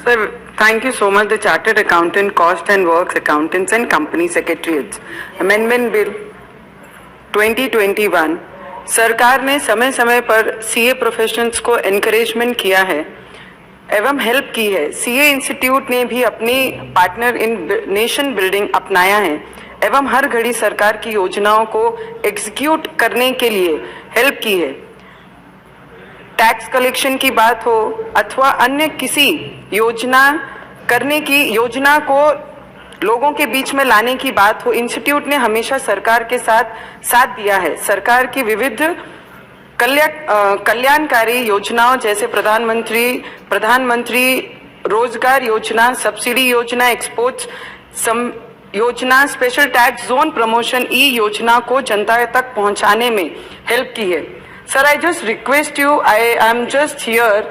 Sir, thank you so much. The Chartered Accountant, Cost and Works Accountants and Company Secretariats Amendment Bill 2021 सरकार ने समय समय पर CA professionals को encouragement किया है एवं हेल्प की है। सीए इंस्टीट्यूट ने भी अपनी पार्टनर इन नेशन बिल्डिंग अपनाया है एवं हर घड़ी सरकार की योजनाओं को एग्जीक्यूट करने के लिए हेल्प की है। टैक्स कलेक्शन की बात हो अथवा अन्य किसी योजना को लोगों के बीच में लाने की बात हो, इंस्टीट्यूट ने हमेशा सरकार के साथ दिया है। सरकार की विविध कल्याणकारी योजनाओं जैसे प्रधानमंत्री रोजगार योजना, सब्सिडी योजना, एक्सपोर्ट्स योजना, स्पेशल टैक्स जोन प्रमोशन ई योजना को जनता तक पहुंचाने में हेल्प की है। Sir, I just request you, I am just here,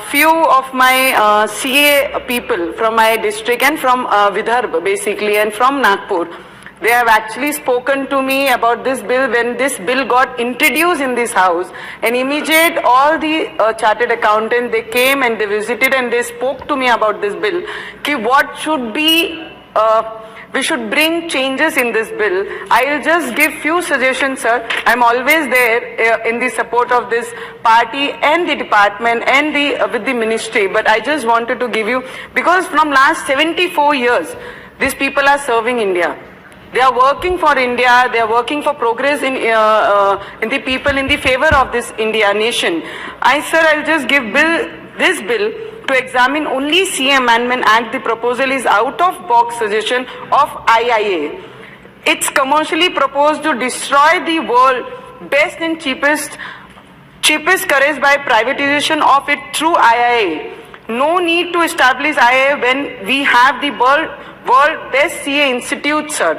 few of my CA people from my district and from Vidarbha basically and from Nagpur, they have actually spoken to me about this bill when this bill got introduced in this house, and immediate all the chartered accountants, they came and they visited and they spoke to me about this bill, ki what should be we should bring changes in this bill. I will just give few suggestions, sir. I am always there in the support of this party and the department and with the ministry. But I just wanted to give you, because from last 74 years, these people are serving India. They are working for India. They are working for progress in the people, in the favor of this India nation. Sir, I'll just give this bill to examine only CA Amendment Act. The proposal is out of box suggestion of IIA. It's commercially proposed to destroy the world best and cheapest courage by privatization of it through IIA. No need to establish IIA when we have the world best CA institute, sir.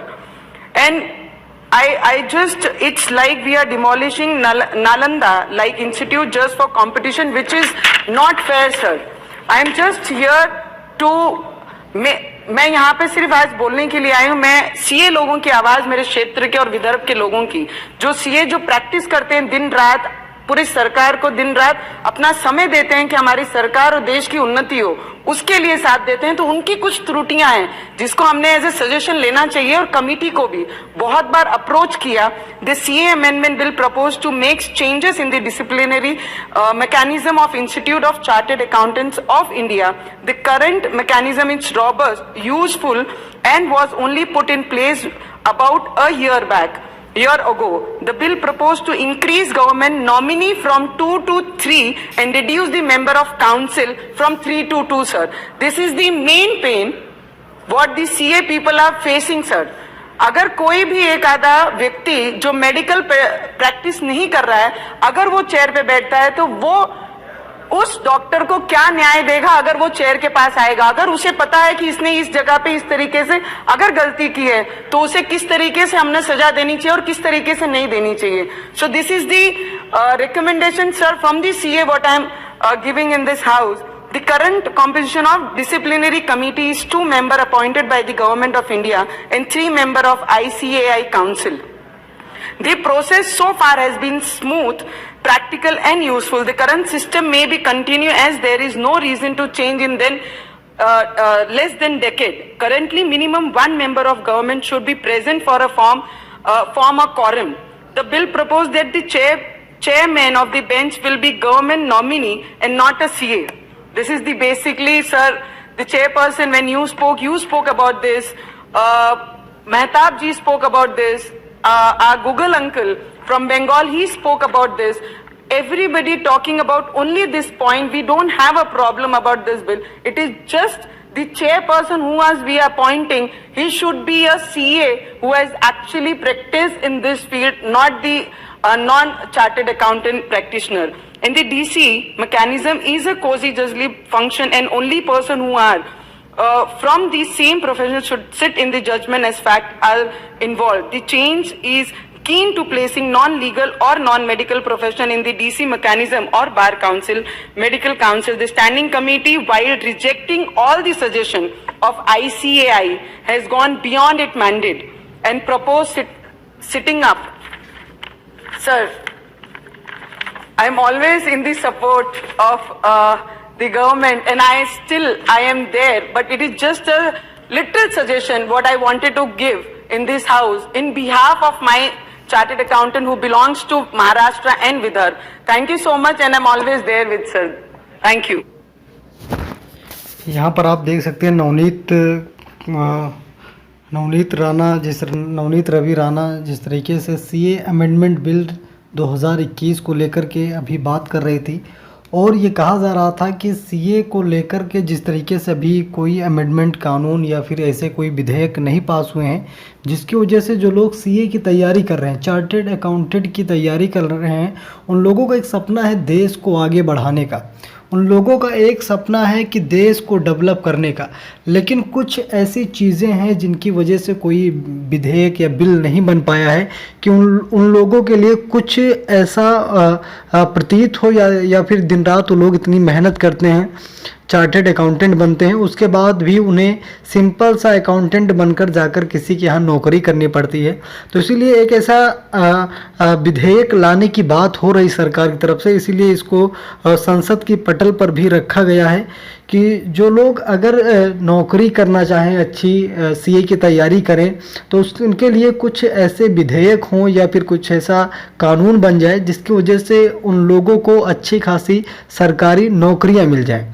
And it's like we are demolishing Nalanda like institute just for competition, which is not fair, sir. I am just here to मैं यहाँ पे सिर्फ आज बोलने के लिए आई हूँ। मैं सीए लोगों की आवाज, मेरे क्षेत्र के और विदर्भ के लोगों की, जो सीए जो प्रैक्टिस करते हैं दिन रात, पूरी सरकार को दिन रात अपना समय देते हैं कि हमारी सरकार और देश की उन्नति हो, उसके लिए साथ देते हैं। तो उनकी कुछ त्रुटियां हैं जिसको हमने एज ए सजेशन लेना चाहिए और कमिटी को भी बहुत बार अप्रोच किया। The CA amendment bill propose to make changes in the disciplinary mechanism of Institute of Chartered Accountants of India. The current mechanism is robust, useful, and was only put in place about a year ago. The bill proposed to increase government nominee from 2 to 3 and reduce the member of council from 3 to 2, sir. This is the main pain what the CA people are facing, sir. अगर कोई भी एक आधा व्यक्ति जो medical practice नहीं कर रहा है, अगर वो चेयर पे बैठता है तो वो उस डॉक्टर को क्या न्याय देगा अगर वो चेयर के पास आएगा? अगर उसे पता है कि इसने इस जगह पे इस तरीके से अगर गलती की है तो उसे किस तरीके से हमने सजा देनी चाहिए और किस तरीके से नहीं देनी चाहिए। So this is the recommendation, sir, from the CA what I am giving in this house. The current composition of disciplinary committee is 2 members appointed by the government of India and 3 members of ICAI Council. The process so far has been smooth, practical and useful. The current system may be continued as there is no reason to change in less than decade. Currently, minimum 1 member of government should be present for form a quorum. The bill proposed that the chairman of the bench will be government nominee and not a CA. This is the basically, sir, the chairperson, when you spoke about this. Mehtab ji spoke about this. Our Google uncle from Bengal, he spoke about this. Everybody talking about only this point. We don't have a problem about this bill. It is just the chairperson who we are appointing, he should be a CA who has actually practiced in this field, not the non-chartered accountant practitioner. And the DC mechanism is a quasi-judicial function, and only person who are from the same profession should sit in the judgment as fact are involved. The change is keen to placing non-legal or non-medical profession in the DC mechanism or bar council, medical council. The standing committee, while rejecting all the suggestion of ICAI, has gone beyond its mandate and proposed sitting up. Sir, I am always in the support of the government, and I am there, but it is just a little suggestion what I wanted to give in this house in behalf of my chartered accountant who belongs to Maharashtra and Vidarbha. Thank you so much, and I'm always there with sir. Thank you. यहाँ पर आप देख सकते हैं नवनीत रवि राणा जिस तरीके से CA amendment bill 2021 को लेकर के अभी बात कर रही थी, और ये कहा जा रहा था कि सीए को लेकर के जिस तरीके से अभी कोई अमेंडमेंट कानून या फिर ऐसे कोई विधेयक नहीं पास हुए हैं, जिसकी वजह से जो लोग सीए की तैयारी कर रहे हैं, चार्टर्ड अकाउंटेंट की तैयारी कर रहे हैं, उन लोगों का एक सपना है देश को आगे बढ़ाने का, उन लोगों का एक सपना है कि देश को डेवलप करने का। लेकिन कुछ ऐसी चीज़ें हैं जिनकी वजह से कोई विधेयक या बिल नहीं बन पाया है कि उन लोगों के लिए कुछ ऐसा प्रतीत हो या फिर दिन रात वो लोग इतनी मेहनत करते हैं, चार्टर्ड अकाउंटेंट बनते हैं, उसके बाद भी उन्हें सिंपल सा अकाउंटेंट बनकर जाकर किसी के यहाँ नौकरी करनी पड़ती है। तो इसीलिए एक ऐसा विधेयक लाने की बात हो रही सरकार की तरफ से, इसीलिए इसको संसद की पटल पर भी रखा गया है कि जो लोग अगर नौकरी करना चाहें, अच्छी सीए की तैयारी करें, तो उनके लिए कुछ ऐसे विधेयक हों या फिर कुछ ऐसा कानून बन जाए जिसकी वजह से उन लोगों को अच्छी खासी सरकारी नौकरियां मिल जाएं।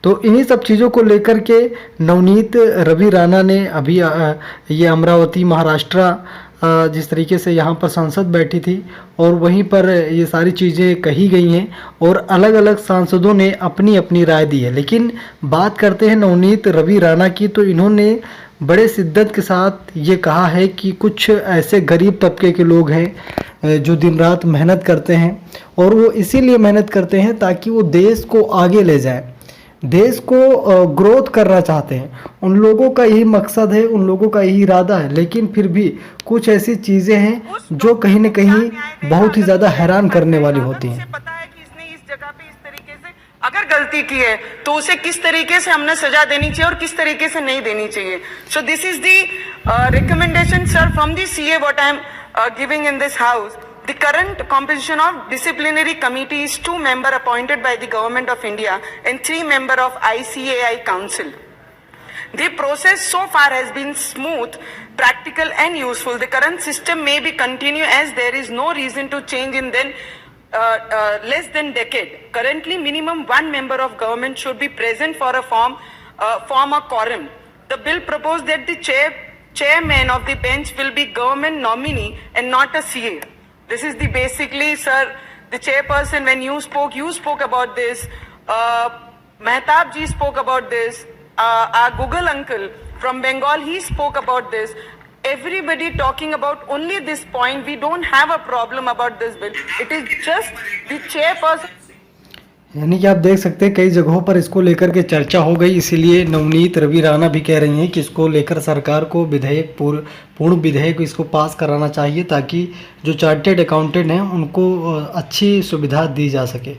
तो इन्हीं सब चीज़ों को लेकर के नवनीत रवि राणा ने अभी ये अमरावती महाराष्ट्र जिस तरीके से यहाँ पर संसद बैठी थी और वहीं पर ये सारी चीज़ें कही गई हैं और अलग अलग सांसदों ने अपनी अपनी राय दी है। लेकिन बात करते हैं नवनीत रवि राणा की, तो इन्होंने बड़े शिद्दत के साथ ये कहा है कि कुछ ऐसे गरीब तबके के लोग हैं जो दिन रात मेहनत करते हैं, और वो इसीलिए मेहनत करते हैं ताकि वो देश को आगे ले जाए, देश को ग्रोथ करना चाहते हैं। उन लोगों का यही मकसद है, उन लोगों का यही इरादा है। लेकिन फिर भी कुछ ऐसी चीज़ें हैं जो कहीं न कहीं बहुत ही ज़्यादा हैरान करने वाली होती हैं। पता है कि इसने इस जगह पे इस तरीके से अगर गलती की है तो उसे किस तरीके से हमने सजा देनी चाहिए और किस तरीके से नहीं देनी चाहिए। So this is the recommendation sir from the CA what I am giving in this house. The current composition of disciplinary committee is 2 members appointed by the Government of India and 3 members of ICAI Council. The process so far has been smooth, practical and useful. The current system may be continued as there is no reason to change in less than decade. Currently, minimum 1 member of government should be present for a form a quorum. The bill proposed that the chairman of the bench will be government nominee and not a CA. This is the basically, sir, the chairperson, when you spoke about this. Mehtab ji spoke about this. Our Google uncle from Bengal, he spoke about this. Everybody talking about only this point. We don't have a problem about this bill. It is just the chairperson. यानी कि आप देख सकते हैं कई जगहों पर इसको लेकर के चर्चा हो गई, इसीलिए नवनीत रवि राणा भी कह रही हैं कि इसको लेकर सरकार को पूर्ण विधेयक इसको पास कराना चाहिए ताकि जो चार्टर्ड अकाउंटेंट हैं उनको अच्छी सुविधा दी जा सके।